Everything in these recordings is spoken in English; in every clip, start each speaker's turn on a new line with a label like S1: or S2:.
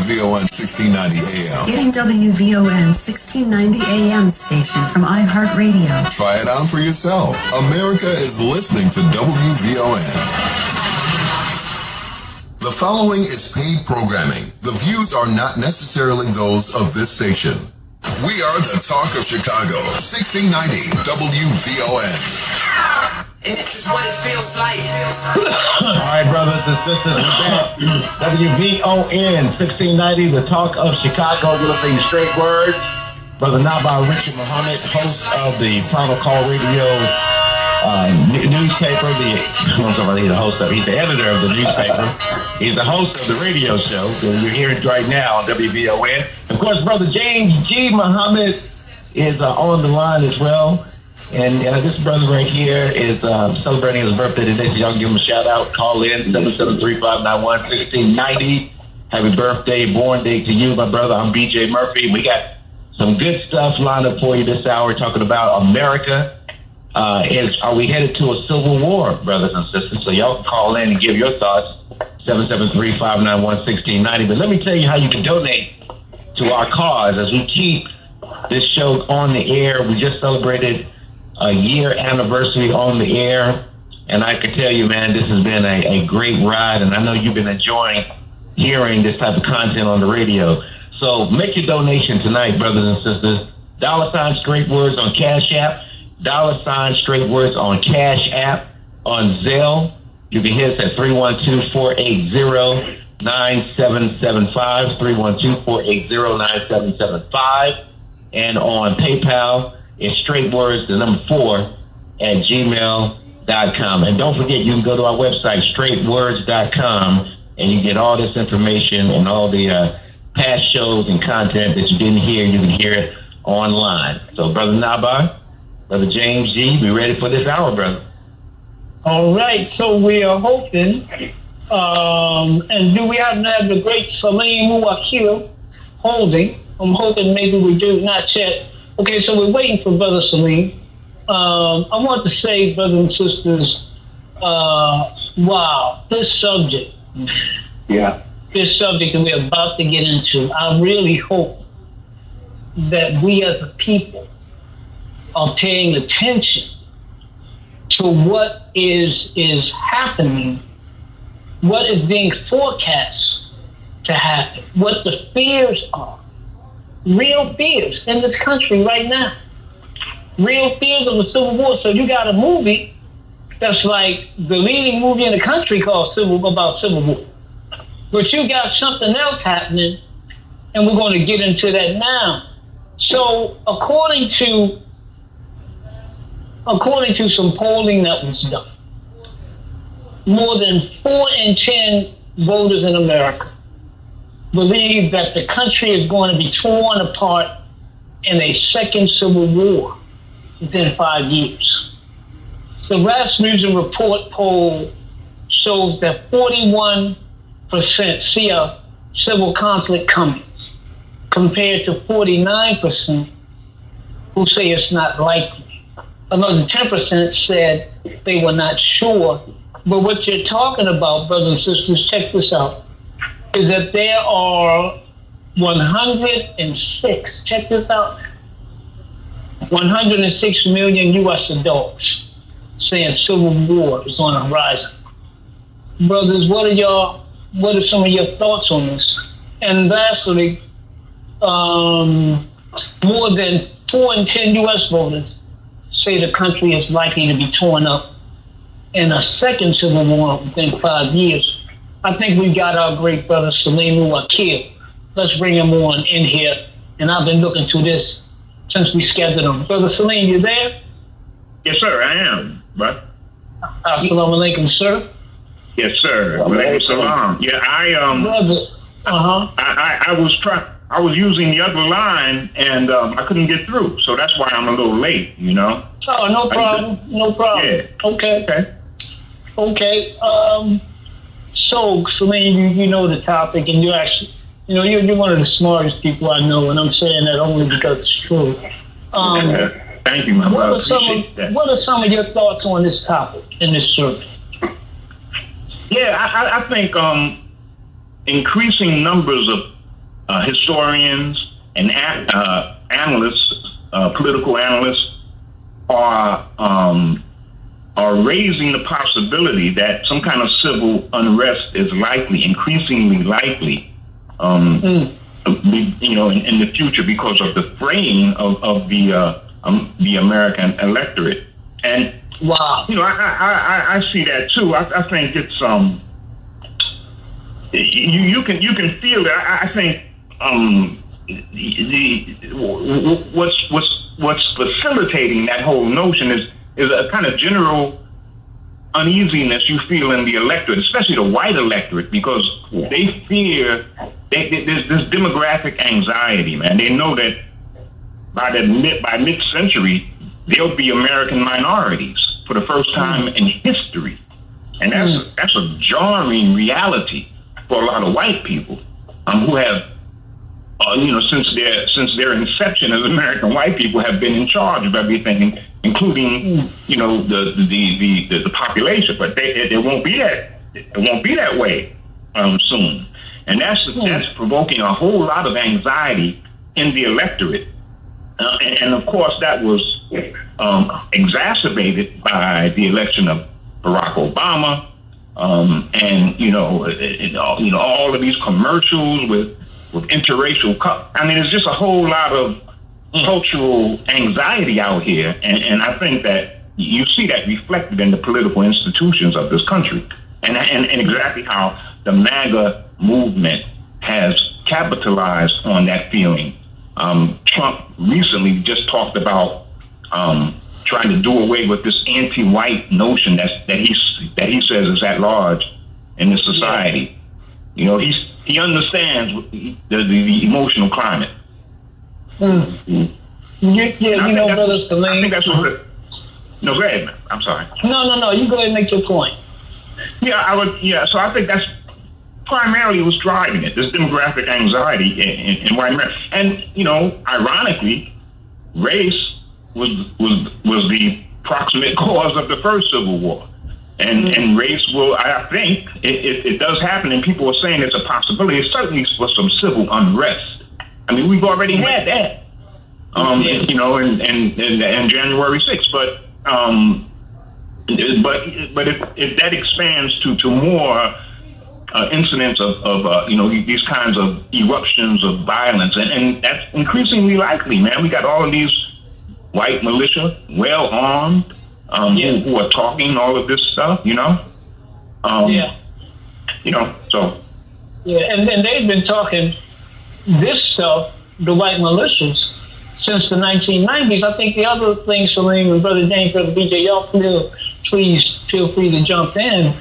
S1: WVON 1690 AM.
S2: Getting WVON 1690 AM station from iHeartRadio.
S1: Try it out for yourself. America is listening to WVON. The following is paid programming. The views are not necessarily those of this station. We are the talk of Chicago, 1690 WVON.
S3: And this is what it feels like.
S4: All right, brothers and sisters, we're back. WVON 1690, the talk of Chicago. We're going to say straight words. Brother Naba Richard Muhammad, host of the Final Call Radio newspaper. He's the editor of the newspaper. He's the host of the radio show. So you're hearing right now on WVON. Of course, Brother James G. Muhammad is on the line as well. And this brother right here is celebrating his birthday today, so y'all give him a shout out. Call in 773-591-1690. Happy birthday, born day to you, my brother. I'm BJ Murphy. We got some good stuff lined up for you this hour, talking about America. Are we headed to a civil war, brothers and sisters? So y'all can call in and give your thoughts. 773-591-1690. But let me tell you how you can donate to our cause as we keep this show on the air. We just celebrated a year anniversary on the air, and I can tell you, man, this has been a great ride, and I know you've been enjoying hearing this type of content on the radio. So make your donation tonight, brothers and sisters. $ straight words on Cash App, $ straight words on Cash App, on Zelle. You can hit us at 312-480-9775, 312-480-9775, and on PayPal, it's straight words, the number 4 at gmail.com. And don't forget, you can go to our website, straightwords.com, and you get all this information and all the past shows and content that you didn't hear. You can hear it online. So, Brother Naba, Brother James G., be ready for this hour, brother.
S5: All right. So we are hoping, and do we happen to have the great Salim Muwakkil holding? I'm hoping maybe we do, not yet. Okay, so we're waiting for Brother Salim. I want to say, brothers and sisters, wow, this subject that we're about to get into, I really hope that we as a people are paying attention to what is happening, what is being forecast to happen, what the fears are. Real fears in this country right now. Real fears of a civil war. So you got a movie that's like the leading movie in the country called about civil war. But you got something else happening, and we're going to get into that now. So according to some polling that was done, more than 4 in 10 voters in America believe that the country is going to be torn apart in a second civil war within 5 years. The Rasmussen Report poll shows that 41% see a civil conflict coming, compared to 49% who say it's not likely. Another 10% said they were not sure. But what you're talking about, brothers and sisters, check this out, is that there are 106, check this out, 106 million U.S. adults saying civil war is on the horizon. Brothers, what are some of your thoughts on this? And lastly, more than 4 in 10 U.S. voters say the country is likely to be torn up in a second civil war within 5 years. I think we've got our great brother Salim Muwakkil. Let's bring him on in here. And I've been looking to this since we scheduled him. Brother Salim, you there?
S6: Yes, sir, I am, bro.
S5: Assalamu alaikum, sir.
S6: Yes, sir. Alaikum salam. Yeah,
S5: Brother,
S6: I was using the other line and I couldn't get through, so that's why I'm a little late, you know.
S5: Oh, no problem. No problem.
S6: Yeah.
S5: Okay. So, Salim, you know the topic, and you're actually, you're one of the smartest people I know, and I'm saying that only because it's true.
S6: Thank you, my brother.
S5: What are some of your thoughts on this topic in this survey?
S6: Yeah, I think increasing numbers of historians and analysts, political analysts, are raising the possibility that some kind of civil unrest is likely, increasingly likely, in the future because of the fraying of the American electorate. And
S5: wow,
S6: I see that too. I think it's you can feel it. I think what's facilitating that whole notion is a kind of general uneasiness you feel in the electorate, especially the white electorate, because they fear there's this demographic anxiety, man. They know that by mid-century, there'll be American minorities for the first time in history. And that's a jarring reality for a lot of white people who have, since their inception as American white people, have been in charge of everything, including the population. But it won't be that way soon, and that's provoking a whole lot of anxiety in the electorate, and of course that was exacerbated by the election of Barack Obama, and all of these commercials with interracial. I mean, it's just a whole lot of cultural anxiety out here, and I think that you see that reflected in the political institutions of this country, and exactly how the MAGA movement has capitalized on that feeling. Trump recently just talked about trying to do away with this anti-white notion that he says is at large in the society. He understands the emotional climate.
S5: Mm-hmm. Brother Salim.
S6: I think that's what. No, go ahead, man. I'm sorry.
S5: No. You go ahead and make your point.
S6: Yeah, so I think that's primarily what's driving it. This demographic anxiety in white America, and ironically, race was the proximate cause of the first Civil War. And race will, I think, it does happen, and people are saying it's a possibility. It certainly was some civil unrest. I mean, we've already had that, in January 6th. But if that expands to more incidents of these kinds of eruptions of violence, and that's increasingly likely, man. We got all of these white militia, well armed, who are talking all of this stuff, so.
S5: Yeah, and they've been talking this stuff, the white militias, since the 1990s. I think the other thing, Salim and Brother James, Brother BJ, y'all please feel free to jump in.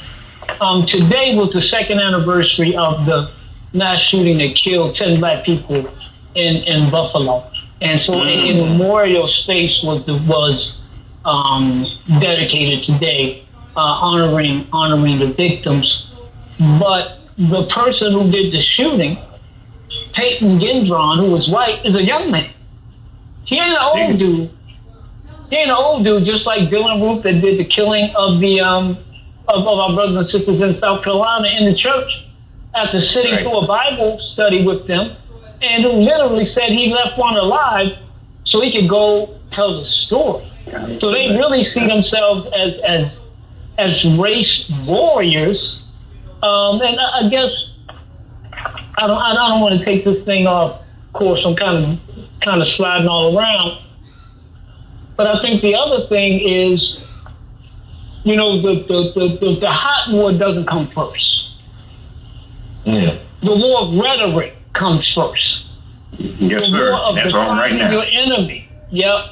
S5: Today was the second anniversary of the mass shooting that killed 10 black people in Buffalo. And so a memorial space was dedicated today, honoring the victims. But the person who did the shooting, Peyton Gendron, who was white, is a young man. He ain't an old dude. He ain't an old dude, just like Dylan Roof that did the killing of the of our brothers and sisters in South Carolina in the church after sitting through a Bible study with them, and who literally said he left one alive so he could go tell the story. So they really see themselves as race warriors. And I guess I don't want to take this thing off course. I'm kind of sliding all around. But I think the other thing is, the hot war doesn't come first.
S6: Yeah.
S5: The war of rhetoric comes first.
S6: Yes,
S5: the
S6: sir.
S5: war of
S6: That's on right now.
S5: Your enemy. Yep.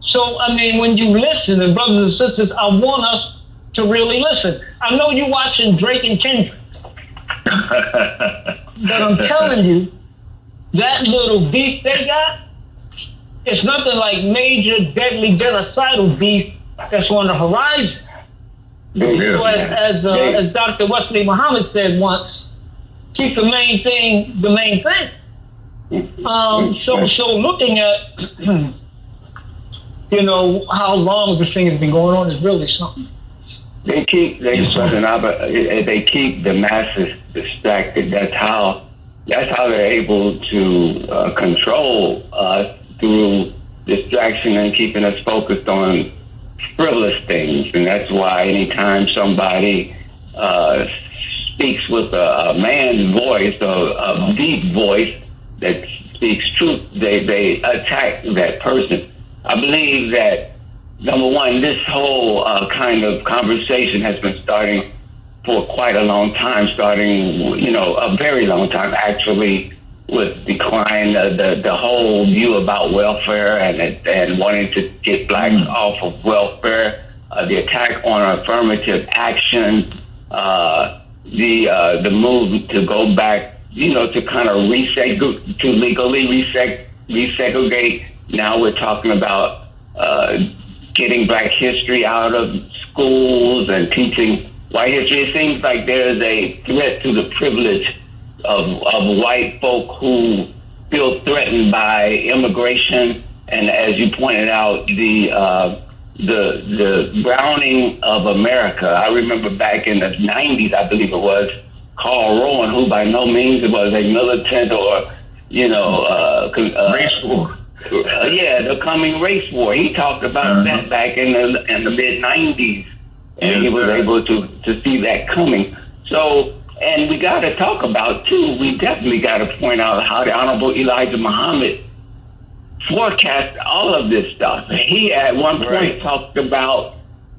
S5: So, I mean, when you listen, and brothers and sisters, I want us to really listen. I know you're watching Drake and Kendrick. But I'm telling you, that little beef they got, it's nothing like major, deadly, genocidal beef that's on the horizon. So as Dr. Wesley Muhammad said once, keep the main thing the main thing. So looking at, how long this thing has been going on is really something.
S7: They keep the masses distracted. That's how That's how they're able to control us through distraction and keeping us focused on frivolous things. And that's why anytime somebody speaks with a man's voice, or a deep voice that speaks truth, they attack that person. I believe that, number one, this whole kind of conversation has been starting for quite a long time, a very long time, actually, with decline, the whole view about welfare and wanting to get blacks off of welfare, the attack on affirmative action, the move to go back, to kind of to legally resegregate. Now we're talking about getting black history out of schools and teaching white history. It seems like there's a threat to the privilege of white folk who feel threatened by immigration, and as you pointed out, the browning of America. I remember back in the 90s, I believe it was, Carl Rowan, who by no means was a militant or
S6: race war.
S7: The coming race war. He talked about that back in the mid 90s, and he was able to see that coming. So, and we got to talk about too. We definitely got to point out how the Honorable Elijah Muhammad forecast all of this stuff. He at one point talked about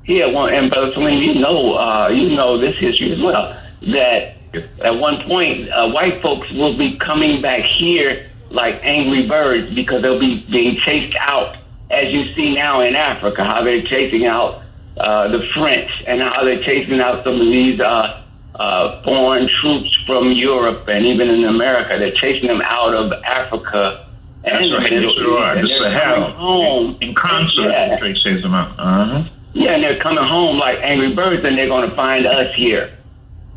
S7: and Brother Salim, you know this history as well, that at one point white folks will be coming back here like angry birds because they'll be being chased out, as you see now in Africa, how they're chasing out the French and how they're chasing out some of these foreign troops from Europe and even in America. They're chasing them out of Africa.
S6: That's right. The Sahel. Home in concert, they chase them out.
S7: Yeah, and they're coming home like angry birds, and they're going to find us here.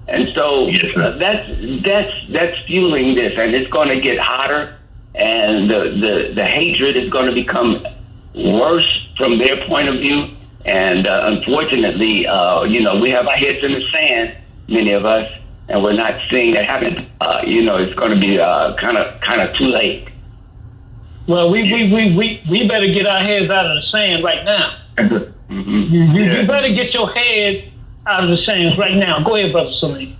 S7: And so that's fueling this, and it's going to get hotter, and the hatred is going to become worse from their point of view. And unfortunately, we have our heads in the sand, many of us, and we're not seeing that happen. It's going to be kind of too late.
S5: Well, we better get our heads out of the sand right now. You better get your head out of the sand right now. Go ahead, Brother Salim.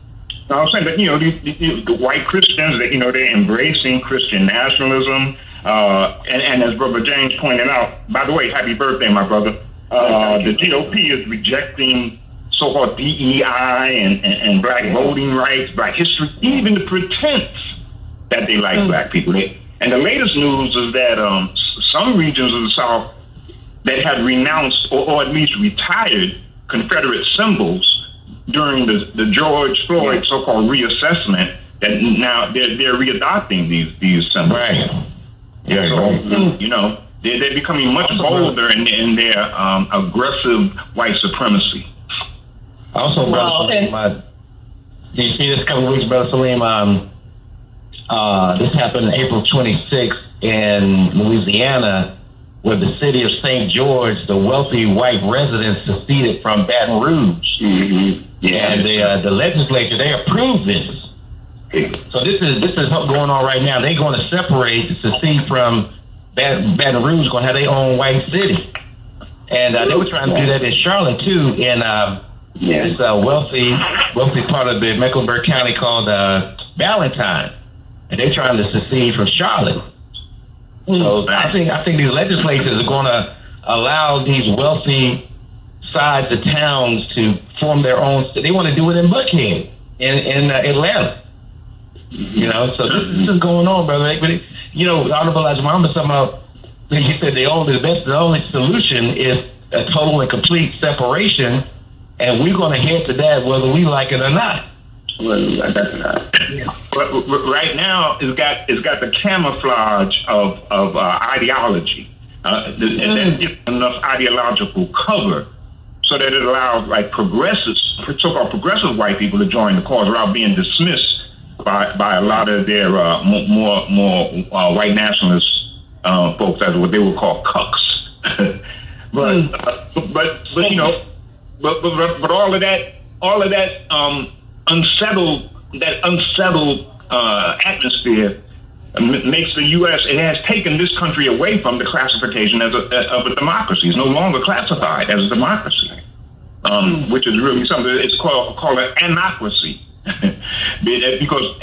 S6: I was saying that the white Christians, they're embracing Christian nationalism, and as Brother James pointed out, by the way, happy birthday, my brother. The GOP is rejecting so-called DEI and black voting rights, black history, even the pretense that they like black people. And the latest news is that some regions of the South that had renounced or at least retired Confederate symbols during the George Floyd so-called reassessment, that now they're readopting these symbols.
S4: Right.
S6: Yeah. So, they're becoming much bolder in their aggressive white supremacy.
S4: Also, Brother Salim, do you see this couple of weeks, Brother Salim? This happened April 26th in Louisiana, where the city of St. George, the wealthy white residents seceded from Baton Rouge. And the legislature, they approved this. So this is what's going on right now. They're going to separate, secede from Baton Rouge, going to have their own white city. And they were trying to do that in Charlotte too, in this wealthy part of the Mecklenburg County called Ballantyne. And they're trying to secede from Charlotte. So I think these legislatures are going to allow these wealthy sides of towns to form their own. They want to do it in Buckhead, in Atlanta. So this is going on, brother. But Honorable Elijah Muhammad somehow he said the only solution is a total and complete separation, and we're going to head to that whether we like it or not.
S6: But right now, it's got the camouflage of ideology. That gives enough ideological cover so that it allows so-called progressive white people to join the cause without being dismissed by a lot of their more white nationalist folks, as what they would call cucks. But all of that unsettled atmosphere makes the U.S. It has taken this country away from the classification of a democracy. It's no longer classified as a democracy, which is really something. It's called an anocracy, because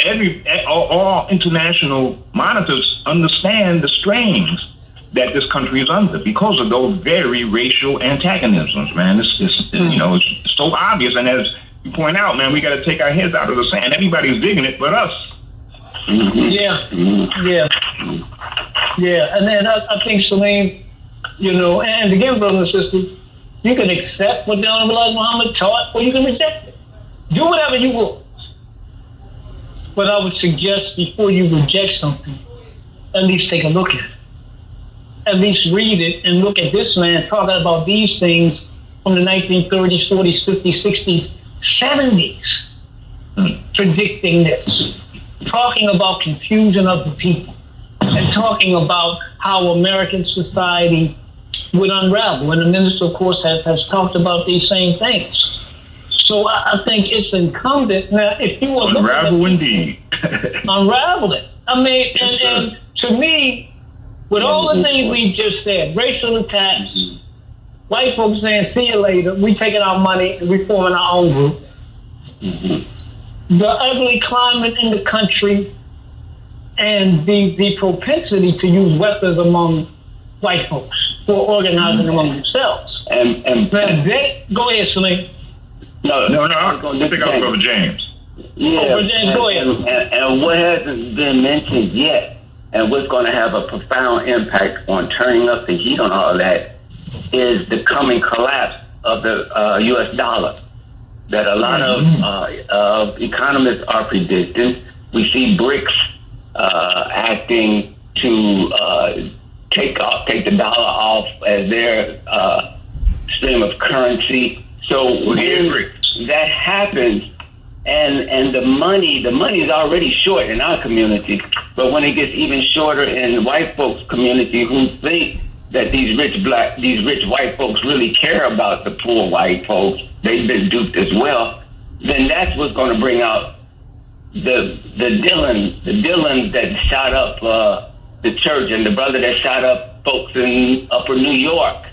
S6: all international monitors understand the strains that this country is under because of those very racial antagonisms. Man, it's so obvious, and as you point out, man, we got to take our heads out of the sand. Everybody's digging it, but us.
S5: Yeah. And then I think, Salim, and again, brothers and sisters, you can accept what the Honorable Elijah Muhammad taught, or you can reject it. Do whatever you will. But I would suggest before you reject something, at least take a look at it. At least read it and look at this man talking about these things from the 1930s, 40s, 50s, 60s, 70s, predicting this. Talking about confusion of the people and talking about how American society would unravel. And the minister, of course, has talked about these same things. So I think it's incumbent now. If you want to
S6: unravel, indeed,
S5: unravel it. I mean, and to me, with all the things we just said, racial attacks, white folks saying, "See you later," we taking our money and we forming our own group. The ugly climate in the country and the propensity to use weapons among white folks who are organizing among themselves. And go ahead, Salim.
S6: No, I think I'll go with James.
S7: Yeah,
S5: James, go ahead.
S7: And what hasn't been mentioned yet, and what's going to have a profound impact on turning up the heat on all of that, is the coming collapse of the U.S. dollar. That a lot of economists are predicting. We see BRICS acting to take the dollar off as their stream of currency. So when that happens, and the money's already short in our community, but when it gets even shorter in white folks' community who think that these rich white folks really care about the poor white folks, they've been duped as well, then that's what's going to bring out the Dylans that shot up the church, and the brother that shot up folks in Upper New York.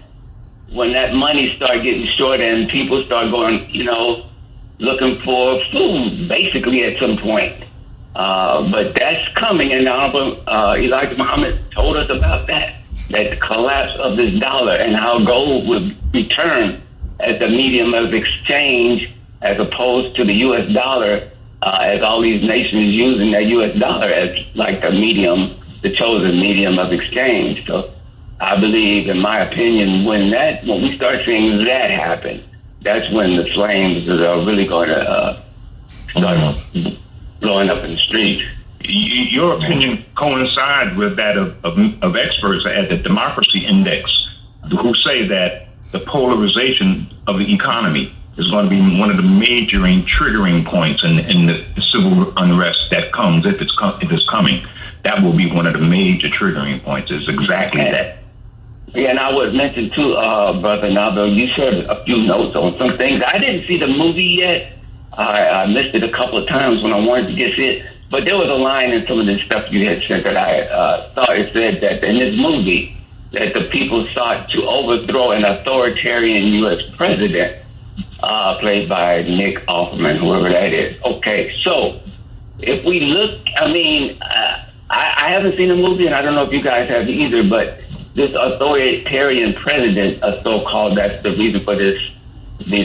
S7: When that money start getting short and people start going, looking for food, basically at some point. But that's coming, and Honorable Elijah Muhammad told us about that the collapse of this dollar and how gold would return as the medium of exchange as opposed to the U.S. dollar, as all these nations using that U.S. dollar as like the chosen medium of exchange. So I believe, in my opinion, when we start seeing that happen, that's when the flames are really going to start blowing up in the streets.
S6: Your opinion coincides with that of experts at the Democracy Index, who say that the polarization of the economy is going to be one of the major triggering points in the civil unrest that comes, if it's coming. That will be one of the major triggering points, is exactly that.
S7: Yeah, and I would mention too, Brother Nabo, you shared a few notes on some things. I didn't see the movie yet. I missed it a couple of times when I wanted to get it. But there was a line in some of this stuff you had said that I thought it said that in this movie that the people sought to overthrow an authoritarian U.S. president, played by Nick Offerman, whoever that is. Okay, so if we look, I haven't seen the movie, and I don't know if you guys have either, but this authoritarian president, so-called, that's the reason for these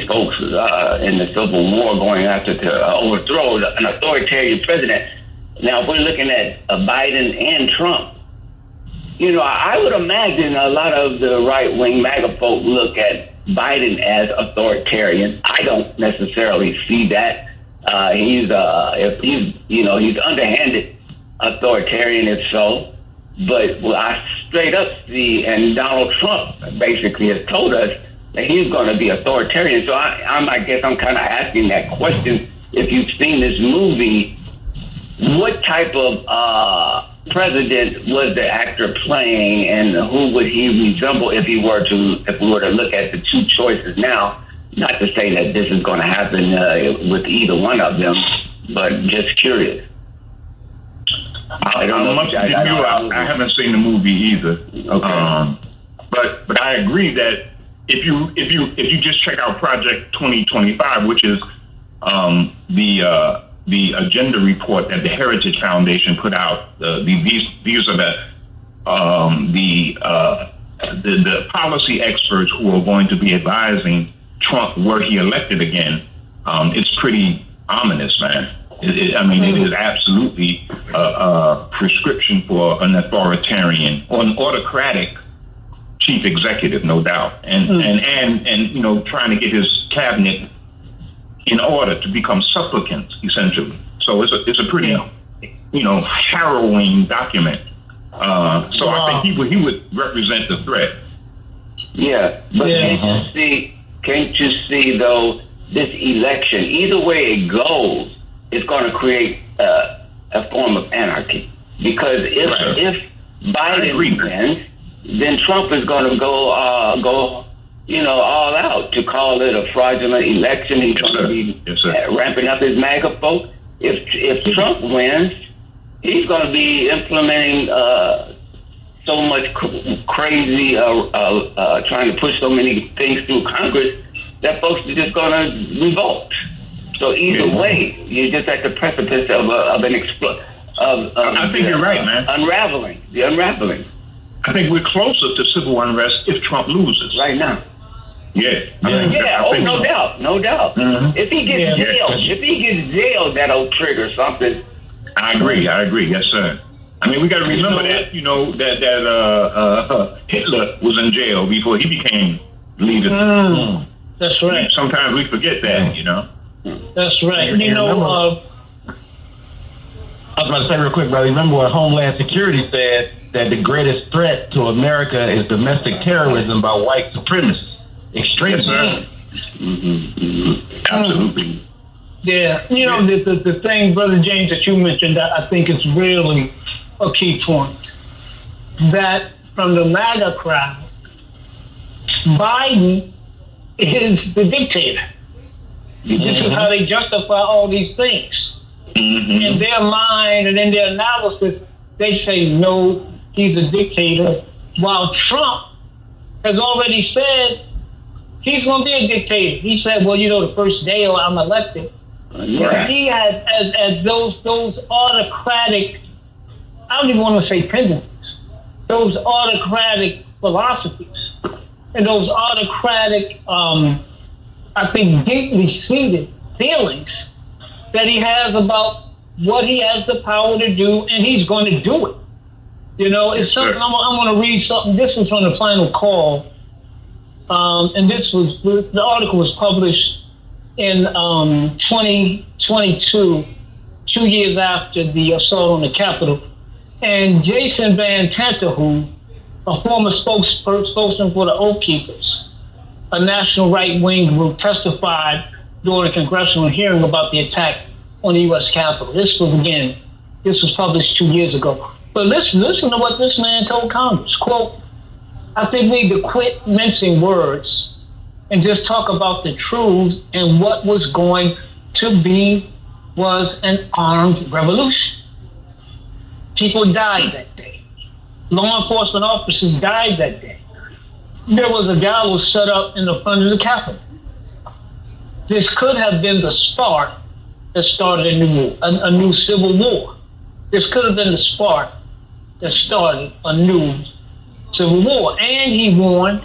S7: folks in the Civil War going after to overthrow an authoritarian president. Now, if we're looking at Biden and Trump, I would imagine a lot of the right-wing MAGA folk look at Biden as authoritarian. I don't necessarily see that. He's underhanded authoritarian, if so. But I straight up see, and Donald Trump basically has told us that he's going to be authoritarian. So I guess I'm kind of asking that question. If you've seen this movie, what type of president was the actor playing, and who would he resemble if we were to look at the two choices now? Not to say that this is going to happen with either one of them, but just curious.
S6: I haven't seen the movie either.
S7: Okay.
S6: But I agree that if you just check out Project 2025, which is the agenda report that the Heritage Foundation put out, these are the policy experts who are going to be advising Trump were he elected again. It's pretty ominous, man. It is absolutely a prescription for an authoritarian or an autocratic chief executive, no doubt, and trying to get his cabinet in order to become supplicants, essentially. So it's a pretty harrowing document. So I think he would represent the threat.
S7: Yeah, but can't you see though, this election, either way it goes, it's going to create a form of anarchy. Because if Biden wins, then Trump is going to go all out to call it a fraudulent election. He's going to be ramping up his MAGA folk. If Trump wins, he's going to be implementing so much crazy, trying to push so many things through Congress that folks are just going to revolt. So either way, you're just at the precipice of an explosion.
S6: I think you're right, man.
S7: The unraveling.
S6: I think we're closer to civil unrest if Trump loses
S7: right now.
S6: Yeah.
S7: No doubt.
S6: Mm-hmm.
S7: If he gets jailed, that'll trigger something.
S6: I agree. Yes, sir. I mean, we got to remember that Hitler was in jail before he became leader.
S5: That's right.
S6: Sometimes we forget that,
S5: That's right.
S4: I was about to say real quick, brother. Remember what Homeland Security said, that the greatest threat to America is domestic terrorism by white supremacists, extremists.
S6: Yes, sir. Absolutely.
S5: Yeah, the thing, Brother James, that you mentioned, that I think is really a key point. That from the MAGA crowd, Biden is the dictator. This is how they justify all these things. In their mind and in their analysis, they say, no, he's a dictator. While Trump has already said he's going to be a dictator. He said, well, the first day I'm elected. Right. He has, as those autocratic, I don't even want to say tendencies, those autocratic philosophies and those autocratic, I think, deeply seated feelings that he has about what he has the power to do, and he's going to do it. It's something. I'm going to read something. This was from the Final Call, and the article was published in 2022, 2 years after the assault on the Capitol. And Jason Van Tanterhoe, a former spokesman for the GOPers, a national right-wing group, testified during a congressional hearing about the attack on the U.S. Capitol. This was published 2 years ago. But listen to what this man told Congress. Quote, I think we need to quit mincing words and just talk about the truth, and what was going to be was an armed revolution. People died that day. Law enforcement officers died that day. There was a gallows set up in the front of the Capitol. This could have been the spark that started a new civil war. This could have been the spark that started a new civil war. And he warned,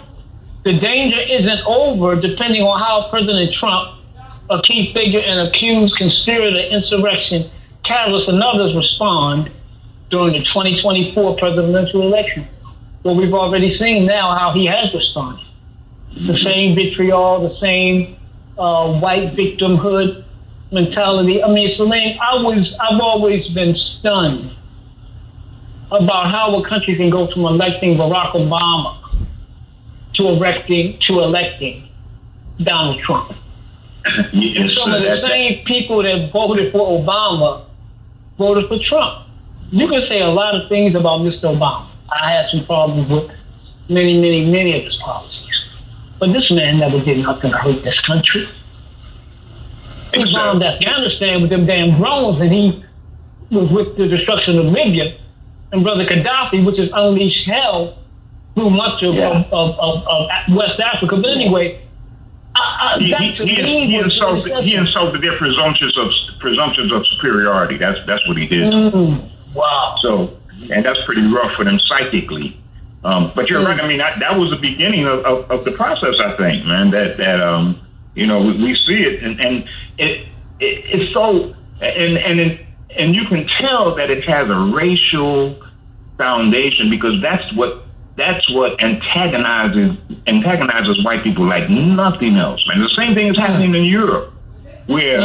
S5: the danger isn't over depending on how President Trump, a key figure and accused conspirator, insurrection, catalyst, and others respond during the 2024 presidential election. Well, we've already seen now how he has responded. The same vitriol, the same white victimhood mentality. I mean, Salim, I've always been stunned about how a country can go from electing Barack Obama to electing Donald Trump. And some of the same people that voted for Obama voted for Trump. You can say a lot of things about Mr. Obama. I had some problems with many of his policies. But this man never did nothing to hurt this country. He bombed Afghanistan with them damn drones, and he with the destruction of Libya and Brother Gaddafi, which has unleashed hell through much of West Africa. But anyway,
S6: he insulted their presumptions of superiority. That's what he did.
S5: Wow.
S6: So, and that's pretty rough for them psychically. But you're right. I mean, that was the beginning of the process. I think, man, that we see it, and it's so, and you can tell that it has a racial foundation, because that's what antagonizes white people like nothing else, man. The same thing is happening in Europe, where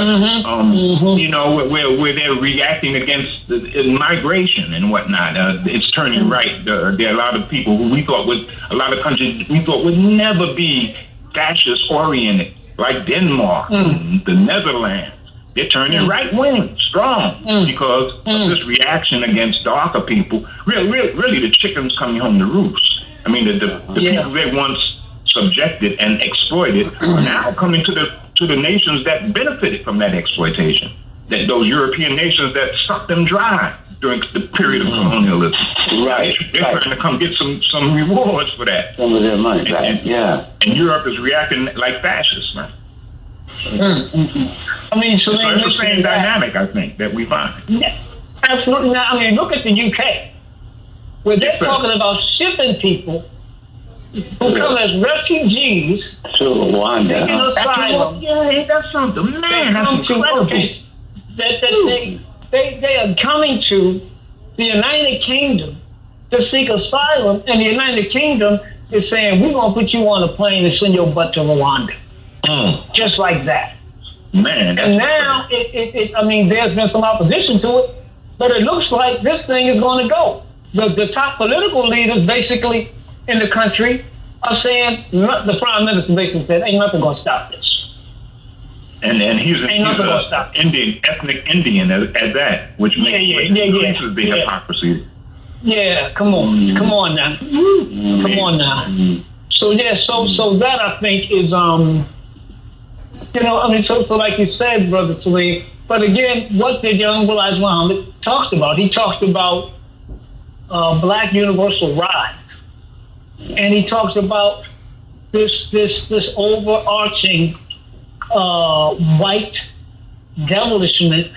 S6: where they're reacting against migration and whatnot. It's turning right. There are a lot of people who a lot of countries we thought would never be fascist oriented, like Denmark, the Netherlands. They're turning right-wing, strong, because of this reaction against darker people. Really, the chickens coming home to roost. I mean, the people they once subjected and exploited are now coming to the nations that benefited from that exploitation. That those European nations that sucked them dry during the period of colonialism. Right. They're trying to come get some rewards for that.
S7: Some of their money, right?
S6: And Europe is reacting like fascists, man.
S5: I mean, so
S6: it's the same dynamic, I think, that we find.
S5: Yeah, absolutely. Now, I mean, look at the UK, where they're talking about shipping people who come as refugees
S7: to Rwanda.
S5: Asylum.
S6: Yeah, that's something. Man, that's incredible.
S5: They are coming to the United Kingdom to seek asylum, and the United Kingdom is saying, we're going to put you on a plane and send your butt to Rwanda. Just like that.
S6: Man.
S5: And now, I mean, there's been some opposition to it, but it looks like this thing is going to go. The top political leaders, basically, in the country are saying, the Prime Minister basically said, ain't nothing going to stop this.
S6: And he's an ethnic Indian at that, which increases the hypocrisy.
S5: Yeah, come on now. Come on now. So that I think is, so like you said, Brother Salim, but again, what did young Elijah Muhammad talked about? He talked about black universal rights. And he talks about this overarching white devilishment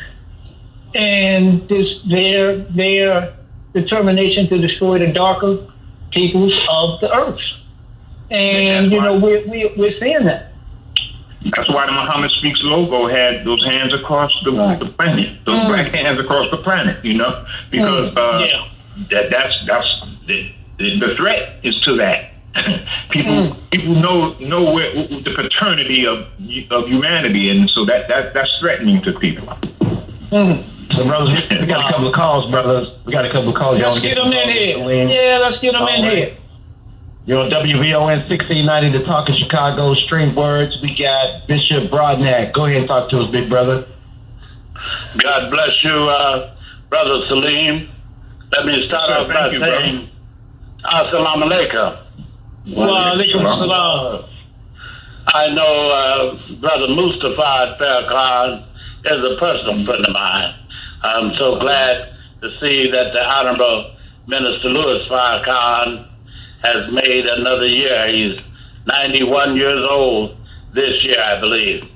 S5: and their determination to destroy the darker peoples of the earth. And we're seeing that.
S6: That's why the Muhammad Speaks logo had those hands across the planet, those black hands across the planet. Because that's the threat is to that. People know where the paternity of humanity, and so that's threatening to people.
S4: So, brothers, we got a couple of calls, brothers. We got a couple of calls.
S5: Let's get them in here. Yeah, let's get them in here.
S4: You're on WVON 1690, the Talk of Chicago, Stream Words. We got Bishop Broadnack. Go ahead and talk to us, big brother.
S8: God bless you, Brother Salim. Let me start off by saying, Assalamu alaikum.
S5: Wa alaikum assalam.
S8: I know Brother Mustafa Farrakhan is a personal friend of mine. I'm so glad to see that the Honorable Minister Louis Farrakhan has made another year. He's 91 years old this year, I believe.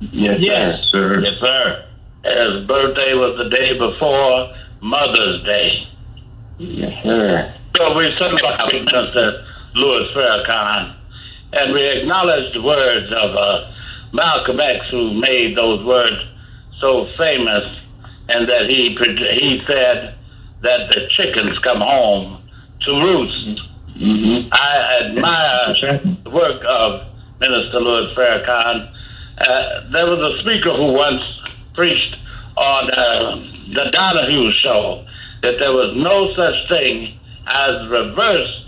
S6: Yes, sir.
S8: Yes, sir. His birthday was the day before Mother's Day.
S7: Yes, sir.
S8: So we celebrate Minister Louis Farrakhan, and we acknowledge the words of Malcolm X, who made those words so famous, and that he said that the chickens come home to roost. Mm-hmm. I admire the work of Minister Louis Farrakhan. There was a speaker who once preached on the Donahue show that there was no such thing as reverse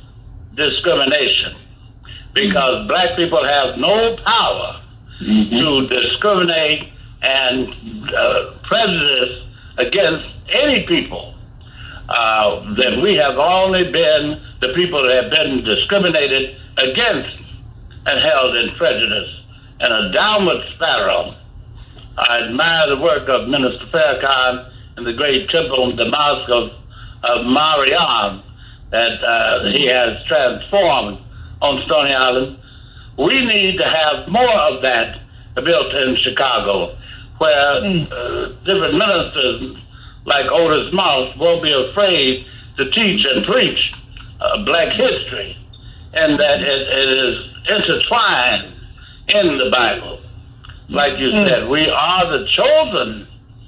S8: discrimination, because black people have no power to discriminate and prejudice against any people. That we have only been the people that have been discriminated against and held in prejudice and a downward spiral. I admire the work of Minister Farrakhan in the great temple, the Mosque of Mariam, that he has transformed on Stony Island. We need to have more of that built in Chicago, where different ministers like Otis Moss won't be afraid to teach and preach black history, and that it is intertwined in the Bible. Like you said, we are the chosen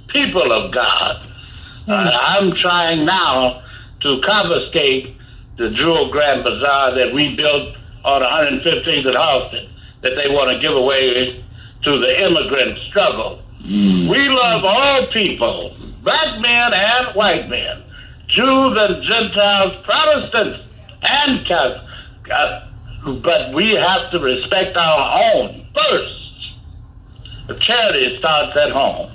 S8: people of God. I'm trying now to confiscate the Jewel Grand Bazaar that we built on 115th and Halsted that they want to give away to the immigrant struggle. We love all people, black men and white men, Jews and Gentiles, Protestants and Catholics, but we have to respect our own first. The charity starts at home.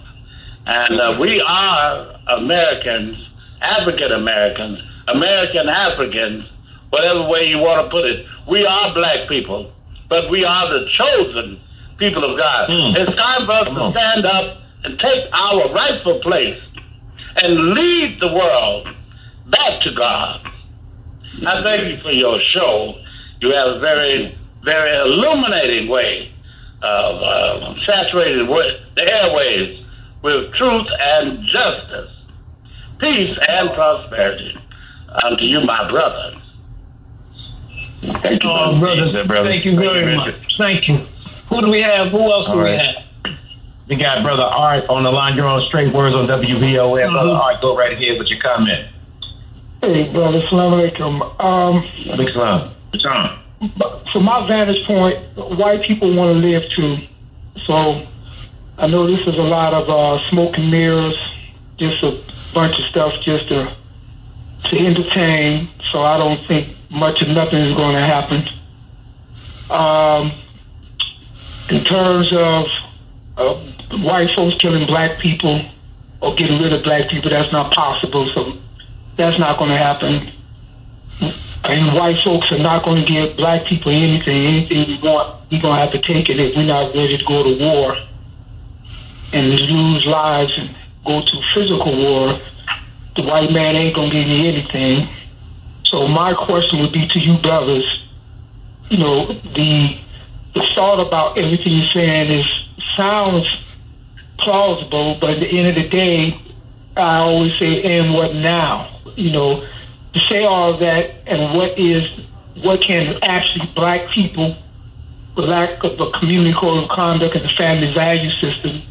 S8: And we are Americans, African Americans, American Africans, whatever way you want to put it. We are black people, but we are the chosen people of God. It's time for us to stand up and take our rightful place and lead the world back to God. I thank you for your show. You have a very, very illuminating way of saturating the airwaves with truth and justice, peace and prosperity. Unto you, my brother.
S7: Thank you,
S5: brother. Thank you very much. Thank you. Who do we have? Who else do we have?
S4: We got Brother Art on the line. You're on Straight Words on WVON. Brother Art, go right ahead with your comment.
S9: Hey, brother. Assalamu alaikum.
S4: Big salam. John.
S9: From my vantage point, white people want to live too. So I know this is a lot of smoke and mirrors, just a bunch of stuff just to entertain. So I don't think much of nothing is going to happen. In terms of white folks killing black people or getting rid of black people, that's not possible. So that's not going to happen. And white folks are not going to give black people anything. Anything we want, we're going to have to take it if we're not ready to go to war and lose lives and go to physical war. The white man ain't going to give you anything. So my question would be to you brothers, you know, the thought about everything you're saying sounds plausible, but at the end of the day, I always say, and what now? You know, to say all of that, and what can actually black people, with lack of a community code of conduct and the family value system,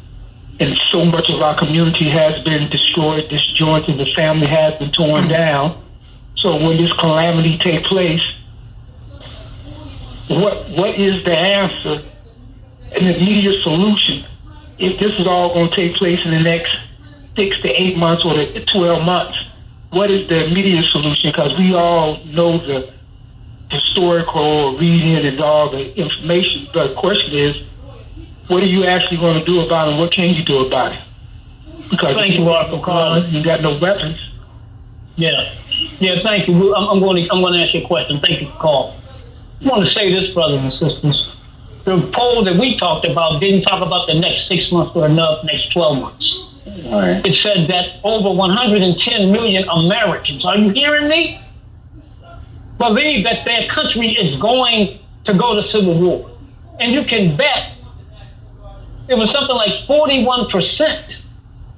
S9: and so much of our community has been destroyed, disjointed, the family has been torn down. So when this calamity takes place, what is the answer, an immediate solution? If this is all going to take place in the next 6 to 8 months or 12 months, what is the immediate solution? Because we all know the historical reading and all the information. But the question is, what are you actually going to do about it? And what can you do about it? Because
S5: thank you, Arthur Collins.
S9: You got no weapons.
S5: Yeah, thank you. I'm going to ask you a question. Thank you for calling. I want to say this, brothers and sisters. The poll that we talked about didn't talk about the next 6 months or next 12 months.
S7: All right.
S5: It said that over 110 million Americans, are you hearing me? Believe that their country is going to go to civil war. And you can bet it was something like 41%.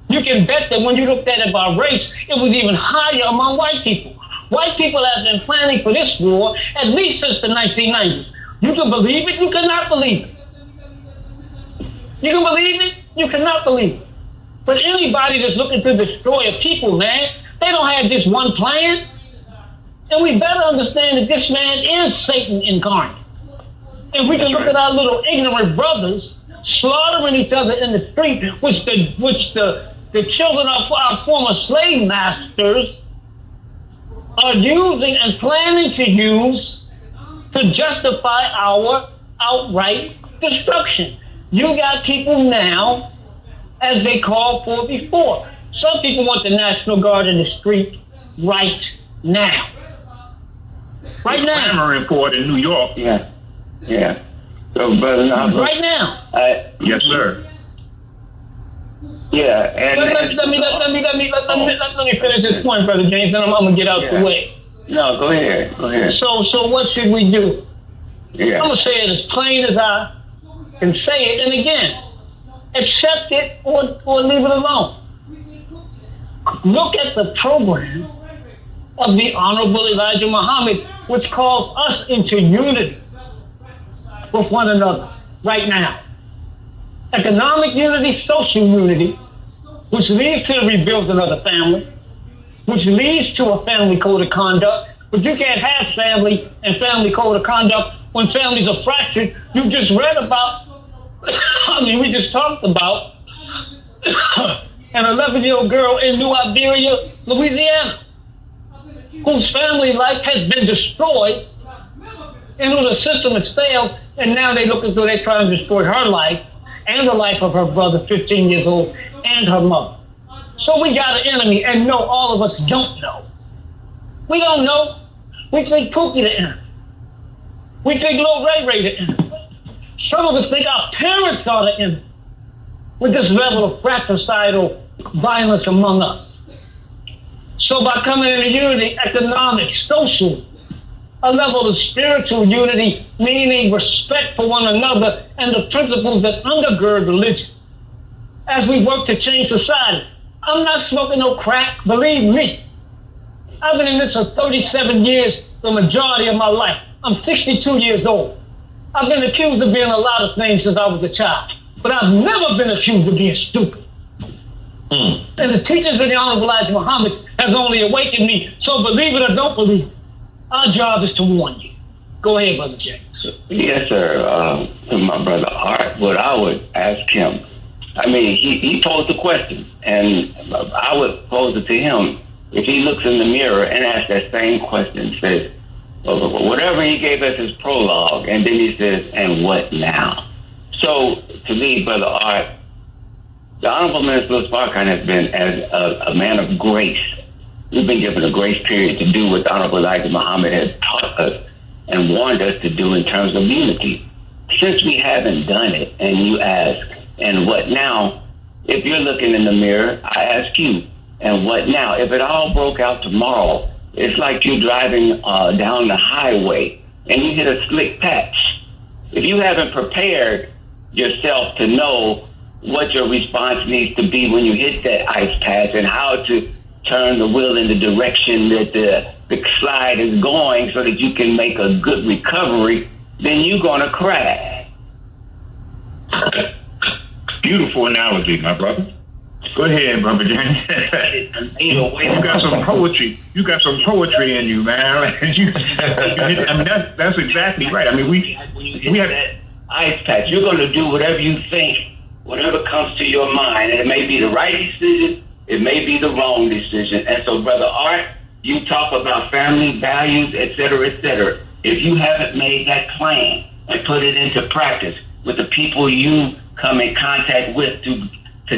S5: You can bet that when you looked at it by race, it was even higher among white people. White people have been planning for this war at least since the 1990s. You can believe it, you cannot believe it. You can believe it, you cannot believe it. But anybody that's looking to destroy a people, man, they don't have this one plan. And we better understand that this man is Satan incarnate. And we can look at our little ignorant brothers slaughtering each other in the street, which the children of our former slave masters are using and planning to use to justify our outright destruction. You got people now, as they called for before. Some people want the National Guard in the street right now. Right now.
S6: Crime report in New York.
S7: Yeah. So, Brother Nava,
S5: right now.
S6: Yes, sir.
S7: Yeah, and
S5: let me finish this point, Brother James, and I'm gonna get out the way.
S7: No, go ahead.
S5: So what should we do?
S7: Yeah.
S5: I'm gonna say it as plain as I can say it, and again, accept it or leave it alone. Look at the program of the Honorable Elijah Muhammad, which calls us into unity with one another right now. Economic unity, social unity, which leads to the rebuilding of the family, which leads to a family code of conduct. But you can't have family and family code of conduct when families are fractured. You just read about, we just talked about an 11-year-old girl in New Iberia, Louisiana, whose family life has been destroyed and whose system has failed, and now they look as though they're trying to destroy her life and the life of her brother, 15 years old, and her mother. So we got an enemy, and no, all of us don't know. We don't know. We think Pookie the enemy. We think Lil Ray Ray the enemy. Some of us think our parents are the enemy with this level of fratricidal violence among us. So by coming into unity, economic, social, a level of spiritual unity, meaning respect for one another and the principles that undergird religion, as we work to change society. I'm not smoking no crack, believe me. I've been in this for 37 years, the majority of my life. I'm 62 years old. I've been accused of being a lot of things since I was a child, but I've never been accused of being stupid. And the teachings of the Honorable Elijah Muhammad has only awakened me, so believe it or don't believe it, our job is to warn you. Go ahead, Brother James.
S7: Yes, sir. To my brother Art, what I would ask him, he posed the question, and I would pose it to him. If he looks in the mirror and asks that same question, says, whatever he gave us his prologue, and then he says, and what now? So, to me, Brother Art, the Honorable Minister Louis Farrakhan has been as a man of grace. We've been given a grace period to do what the Honorable Elijah Muhammad has taught us and warned us to do in terms of unity. Since we haven't done it, and you ask, and what now? If you're looking in the mirror, I ask you, and what now? If it all broke out tomorrow, it's like you're driving down the highway and you hit a slick patch. If you haven't prepared yourself to know what your response needs to be when you hit that ice patch and how to turn the wheel in the direction that the slide is going so that you can make a good recovery, then you're going to crash.
S6: Beautiful analogy, my brother. Go ahead, Brother James. You got some poetry. You got some poetry in you, man. That's exactly right. We have
S7: that ice patch. You're going to do whatever you think, whatever comes to your mind, and it may be the right decision, it may be the wrong decision. And so, Brother Art, you talk about family values, et cetera, et cetera. If you haven't made that plan and put it into practice with the people you come in contact with to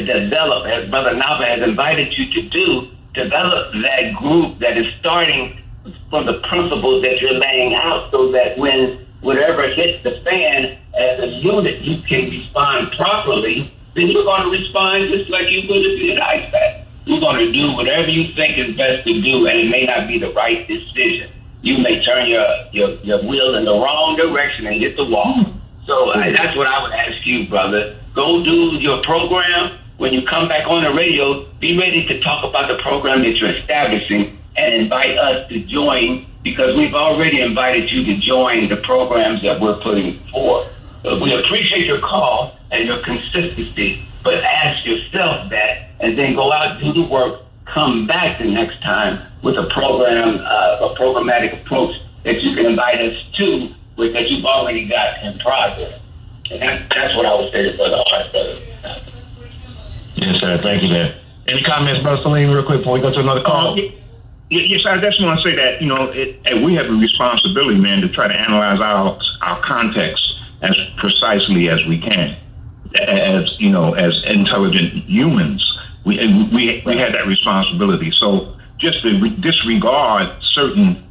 S7: develop, as Brother Nava has invited you to do, develop that group that is starting from the principles that you're laying out so that when whatever hits the fan as a unit, you can respond properly, then you're going to respond just like you would if you had ice pack. You're going to do whatever you think is best to do, and it may not be the right decision. You may turn your wheel in the wrong direction and hit the wall. So that's what I would ask you, brother. Go do your program. When you come back on the radio, be ready to talk about the program that you're establishing and invite us to join, because we've already invited you to join the programs that we're putting forth. We appreciate your call and your consistency, but ask yourself that and then go out and do the work. Come back the next time with a program, a programmatic approach that you can invite us to, that you've already got in progress. And that's what I would say to Brother Art, brother.
S4: Yes, sir. Thank you, man. Any comments, Brother Salim, real quick before we go to another call?
S6: Yes, I just want to say that, and we have a responsibility, man, to try to analyze our context as precisely as we can. As intelligent humans, we have that responsibility. So just to disregard certain,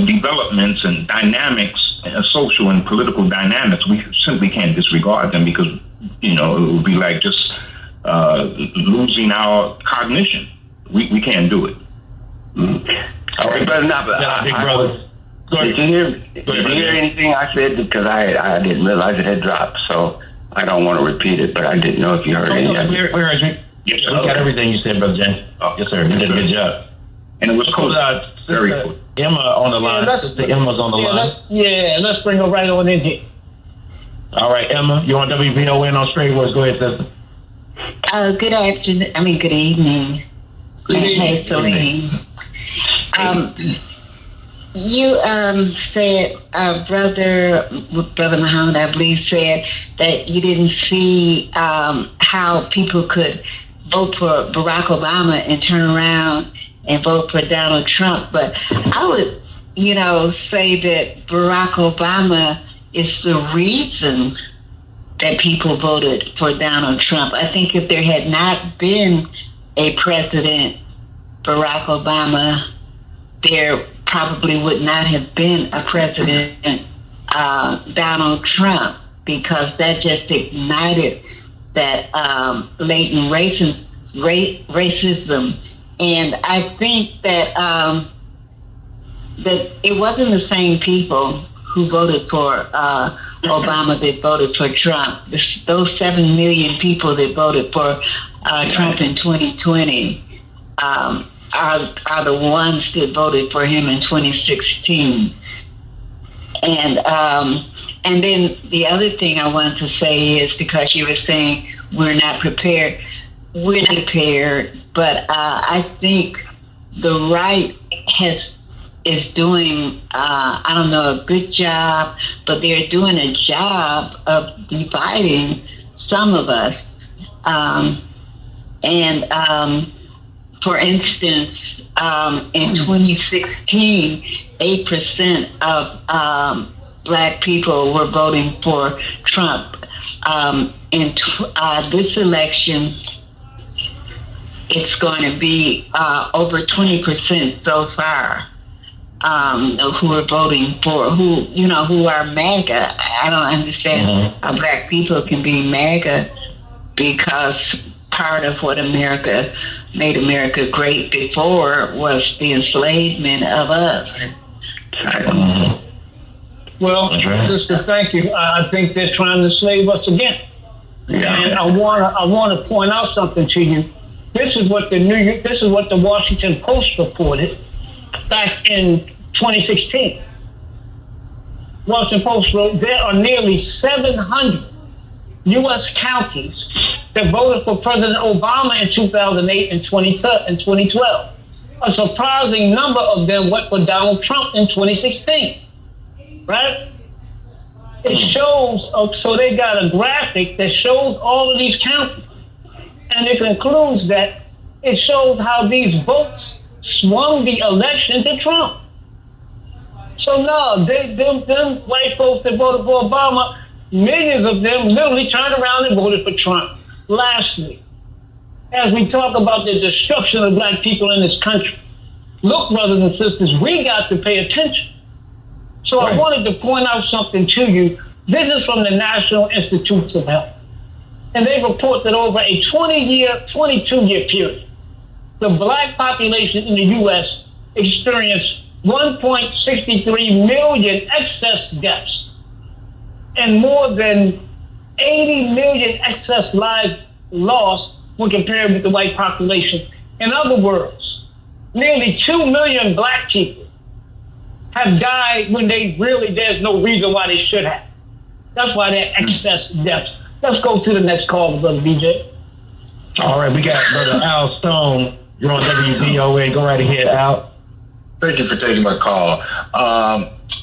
S6: developments and dynamics, social and political dynamics, we simply can't disregard them because it would be like just losing our cognition. We can't do it.
S7: All right, brother.
S4: Big brother.
S7: Did you hear anything I said? Because I didn't realize it had dropped, so I don't want to repeat it, but I didn't know if you heard anything.
S4: We heard you. Yes, we got everything you said, Brother James. Yes, sir. You did a good job.
S6: And it was cool. Very
S4: Sister
S6: cool.
S4: Emma on the line. Sister Emma's on the line.
S5: Let's bring her right on in here.
S4: All right, Emma, you on WVON on Straight Words. Go ahead, sister.
S10: Good afternoon. Good evening.
S5: Good evening.
S10: Hey, Salim. You said, Brother Muhammad, I believe, said that you didn't see how people could vote for Barack Obama and turn around and vote for Donald Trump. But I would, say that Barack Obama is the reason that people voted for Donald Trump. I think if there had not been a president, Barack Obama, there probably would not have been a president, Donald Trump, because that just ignited that latent racism. And I think that that it wasn't the same people who voted for Obama that voted for Trump. Those 7 million people that voted for Trump in 2020 are the ones that voted for him in 2016. And then the other thing I wanted to say is, because you were saying we're not prepared. We're not prepared, but I think the right is doing, a good job, but they're doing a job of dividing some of us. For instance, in 2016, 8% of black people were voting for Trump. In this election, it's going to be over 20% so far who are voting for, who are MAGA. I don't understand how black people can be MAGA, because part of what made America great before was the enslavement of us.
S5: Well, sister, thank you. I think they're trying to enslave us again. Yeah. And I want to point out something to you. This is what the Washington Post reported back in 2016. Washington Post wrote there are nearly 700 U.S. counties that voted for President Obama in 2008 and 2012. A surprising number of them went for Donald Trump in 2016. Right? It shows, so they got a graphic that shows all of these counties. And it concludes that it shows how these votes swung the election to Trump. So no, them white folks that voted for Obama, millions of them literally turned around and voted for Trump. Lastly, as we talk about the destruction of black people in this country, look, brothers and sisters, we got to pay attention. So I wanted to point out something to you. This is from the National Institutes of Health. And they report that over a 22-year period, the black population in the U.S. experienced 1.63 million excess deaths and more than 80 million excess lives lost when compared with the white population. In other words, nearly 2 million black people have died when there's no reason why they should have. That's why they're excess deaths. Let's go to the next call, Brother BJ.
S4: All right, we got Brother Al Stone. You're on WVON. Go right ahead, Al.
S11: Thank you for taking my call.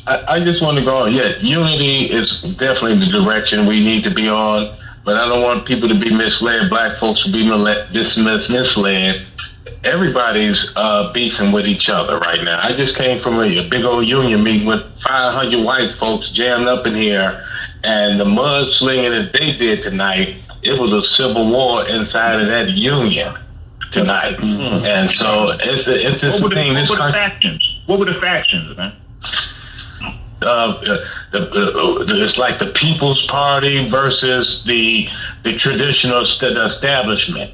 S11: I just want to go on. Yeah, unity is definitely the direction we need to be on, but I don't want people to be misled. Black folks to be misled. Everybody's beefing with each other right now. I just came from a big old union meeting with 500 white folks jammed up in here, and the mudslinging that they did tonight, it was a civil war inside of that union tonight. Mm-hmm. And so it's this thing. What were the factions, man? The it's like the People's Party versus the traditional establishment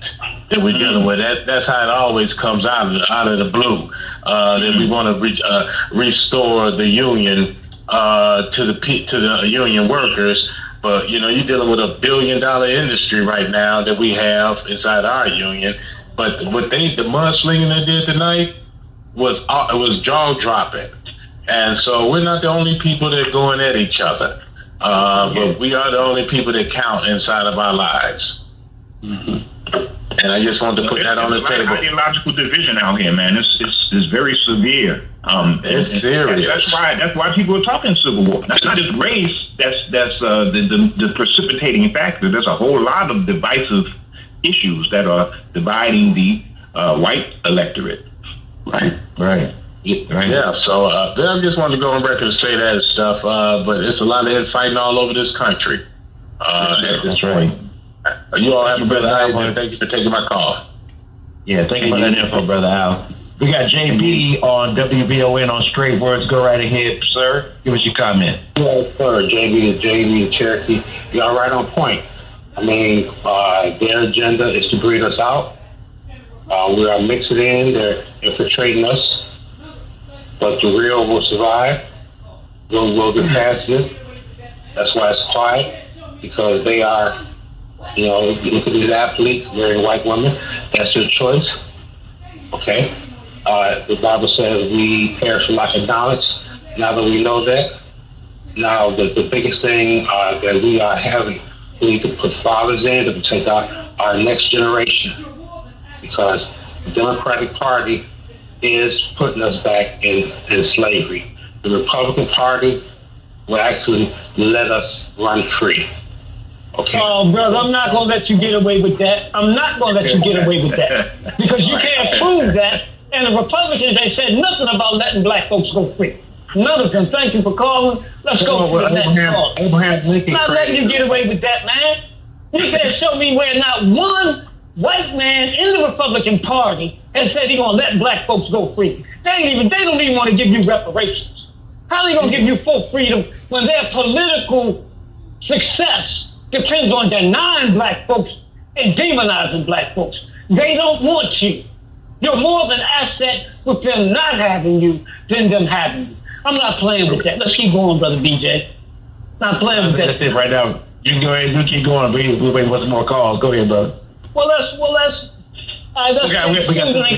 S11: that we're dealing with. That's how it always comes out of the blue. That we want to restore the union to the union workers. But you're dealing with $1 billion industry right now that we have inside our union. But what the mudslinging they did tonight was jaw dropping. And so we're not the only people that are going at each other, but we are the only people that count inside of our lives. Mm-hmm. And I just wanted to put that on the table.
S6: There's ideological division out here, man. It's very severe.
S11: It's serious.
S6: That's why people are talking civil war. That's not just race. That's the precipitating factor. There's a whole lot of divisive issues that are dividing the white electorate.
S11: Right. Yeah, so I just wanted to go on record and say that and stuff, but it's a lot of infighting all over this country.
S4: That's right.
S11: You all have a good night, and thank you for taking my call.
S4: Yeah, thank you for that info, Brother Al. We got JB on WVON on Straight Words. Go right ahead, sir. Give us your comment.
S12: Yes, sir. JB to Cherokee. Y'all right on point. I mean, their agenda is to breed us out. We are mixing in. They're infiltrating us. But the real will survive. We'll get past it. That's why it's quiet, because they are, look at these athletes, marrying white women. That's their choice. Okay? The Bible says we perish for lack of knowledge. Now that we know that, now the biggest thing that we are having, we need to put fathers in to protect our next generation, because the Democratic Party is putting us back in slavery. The Republican Party will actually let us run free. Okay.
S5: Oh, brother, I'm not going to let you get away with that. I'm not going to let you get away with that. Because you can't prove that. And the Republicans, they said nothing about letting black folks go free. None of them. Thank you for calling. Let's go for the next call.
S12: Abraham Lincoln.
S5: Not letting you get away with that, man. You can't show me where not one white man in the Republican Party has said he's going to let black folks go free. They don't even want to give you reparations. How are they going to give you full freedom when their political success depends on denying black folks and demonizing black folks? They don't want you. You're more of an asset with them not having you than them having you. I'm not playing with that. Let's keep going, Brother BJ. Not playing with that.
S4: That's it right now. You can go ahead and keep going. We're waiting for some more calls. Go ahead, brother.
S5: Let's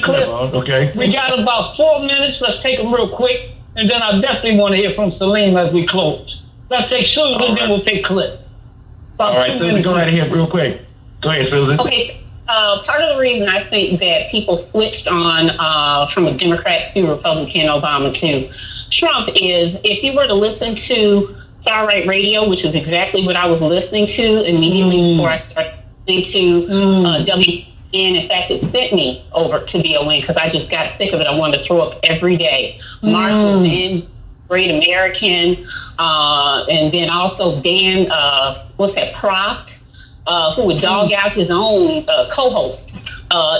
S5: clip.
S4: Okay.
S5: We got about 4 minutes. Let's take them real quick, and then I definitely want to hear from Salim as we close. Let's take Susan, and then we'll take clip.
S4: All right, Susan, go right ahead real quick. Go ahead, Susan.
S13: Okay. Part of the reason I think that people switched on from a Democrat to Republican, Obama to Trump is if you were to listen to Starlight Radio, which is exactly what I was listening to immediately before I started listening to WVON. In fact, it sent me over to WVON because I just got sick of it. I wanted to throw up every day. Mark was in Great American, and then also Dan, Proft, who would dog out his own co-host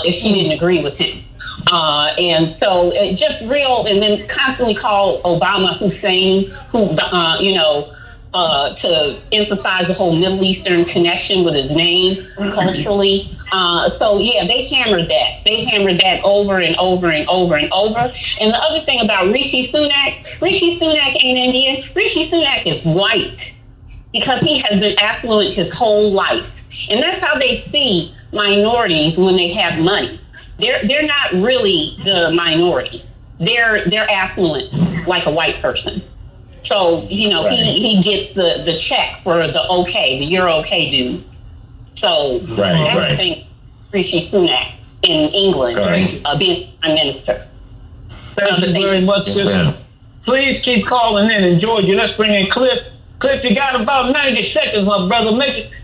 S13: if he didn't agree with him. And so it just real, and then constantly call Obama Hussein, who, to emphasize the whole Middle Eastern connection with his name culturally. So yeah, they hammered that. They hammered that over and over and over and over. And the other thing about Rishi Sunak ain't Indian. Rishi Sunak is white because he has been affluent his whole life. And that's how they see minorities when they have money. They're not really the minority. They're affluent like a white person. So, he gets the check for the you're okay dude. So that's the thing, Rishi Sunak in England, being Prime Minister.
S5: Thank you very much, sister. Please keep calling in and Georgia. Let's bring in Cliff. Cliff, you got about 90 seconds, my brother.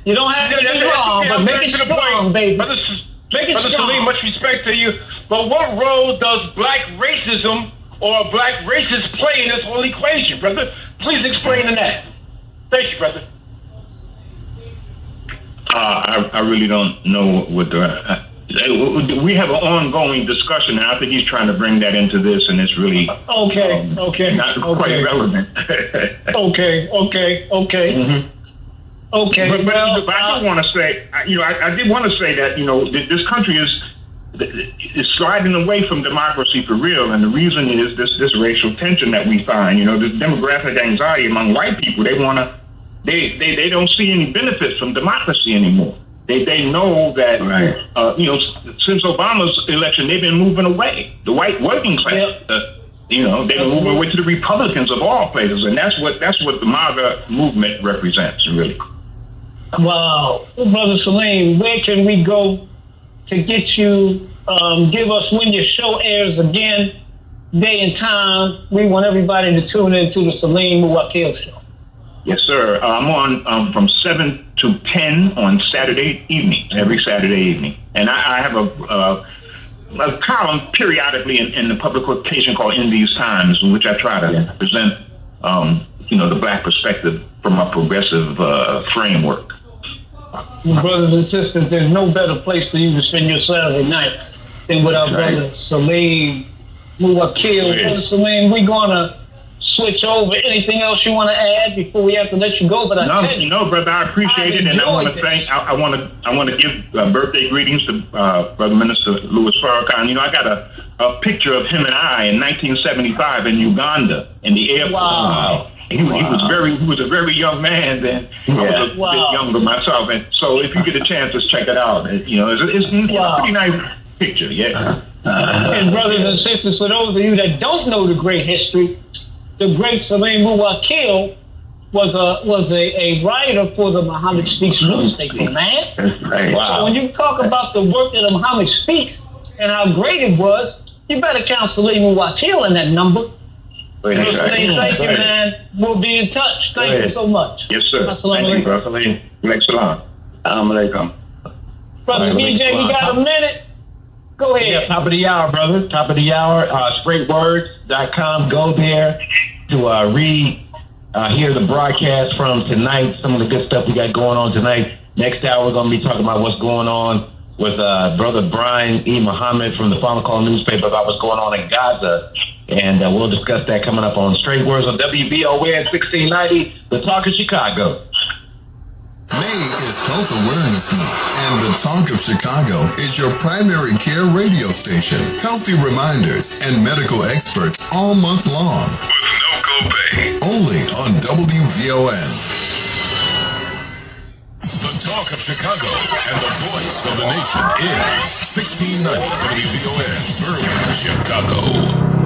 S5: You don't have to be wrong, but make it strong, baby. Brother
S14: Salim, much respect to you. But what role does black racism or black racists play in this whole equation, brother? Please explain that. Thank you, brother.
S6: I really don't know what we have an ongoing discussion, and I think he's trying to bring that into this, and it's really not quite relevant.
S5: Okay.
S6: Mm-hmm.
S5: Okay.
S6: But I did want to say, I did want to say that this country is sliding away from democracy for real, and the reason is this racial tension that we find. This demographic anxiety among white people. They don't see any benefits from democracy anymore. They know that since Obama's election, they've been moving away. The white working class, they've been moving away to the Republicans of all places, and that's what the MAGA movement represents, really.
S5: Wow, Brother Salim, where can we go to get you? Give us when your show airs again, day and time. We want everybody to tune in to the Salim Muwakkil show.
S6: Yes, sir. I'm on from 7 to 10 on Saturday evening, every Saturday evening. And I have a column periodically in the publication called In These Times, in which I try to present, the black perspective from a progressive framework.
S5: Brothers and sisters, there's no better place for you to spend your Saturday night than with our brother Salim Muwakkil. Brother Salim, we're going to switch over. Anything else you want to add before we have to let you go? But
S6: no, brother, I appreciate it, and I want to thank. I want to give birthday greetings to Brother Minister Louis Farrakhan. I got a picture of him and I in 1975 in Uganda in the airport.
S5: Wow.
S6: He was a very young man then. I was a bit younger myself, and so if you get a chance, just check it out. It's a pretty nice picture,
S5: And brothers and sisters, for those of you that don't know the great history, the great Salim Muwakkil was a writer for the Muhammad Speaks newspaper, man.
S6: That's right.
S5: Wow. So when you talk about the work that Muhammad Speaks and how great it was, you better count Salim Muwakkil in that number.
S6: Thank you,
S5: man. We'll be in touch. Thank you so much.
S6: Yes, sir. Thank you, Brother Salim. Salam.
S7: Alaikum.
S5: Brother BJ, we got a minute. Go ahead.
S4: Yeah, top of the hour, brother. Top of the hour. Straightwords.com. Go there to hear the broadcast from tonight. Some of the good stuff we got going on tonight. Next hour, we're going to be talking about what's going on with Brother Brian E. Muhammad from the Final Call newspaper about what's going on in Gaza. And we'll discuss that coming up on Straight Words on WVON 1690, The Talk of Chicago.
S1: May is Health Awareness Month, and The Talk of Chicago is your primary care radio station. Healthy reminders and medical experts all month long. With no copay. Only on WVON. The Talk of Chicago and the voice of the nation is 1690 WVON, Berlin, Chicago.